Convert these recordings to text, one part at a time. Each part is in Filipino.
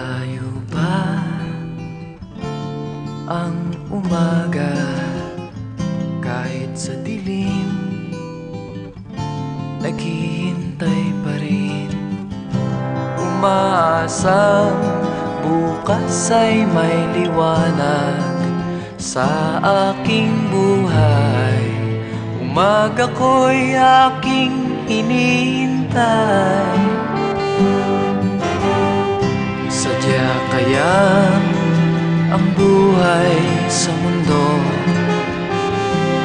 Malayo ba ang umaga kahit sa dilim? Naghihintay pa rin, umaasang bukas ay may liwanag sa aking buhay. Umaga ko'y aking hinihintay. Sadya kaya ang buhay sa mundo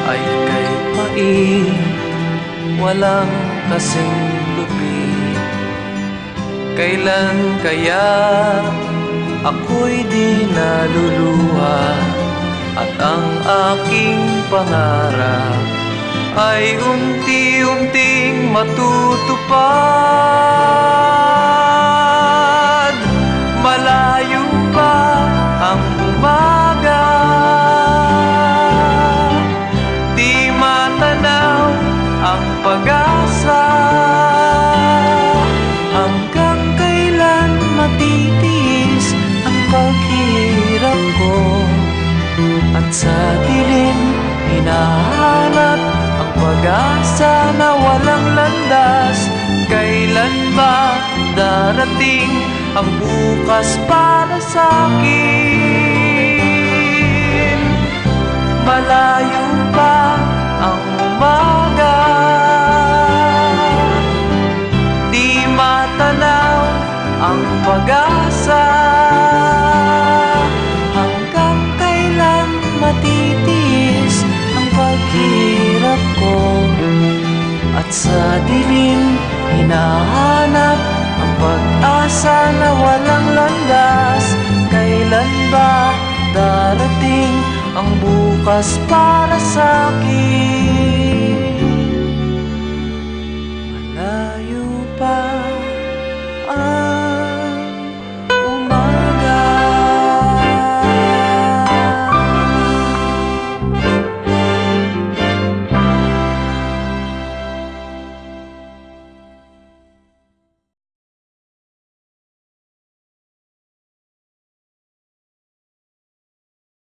ay kay pait, walang kasing lupit. Kailan kaya ako'y di naluluha at ang aking pangarap ay unti-unting matutupad? Malayo pa ang umaga, di matanaw ang pag-asa. Hanggang kailan matitiis ang paghihirap ko? At sa dilim hinahanap ang pag-asa na walang landas. Kailan ba darating ang bukas para sa'kin? Malayo pa ang umaga, di matanaw ang pag-asa. Hanggang kailan matitiis ang paghirap ko? At sa dilim hinahanap ang pag-asa na walang landas. Kailan ba darating ang bukas para sa'kin?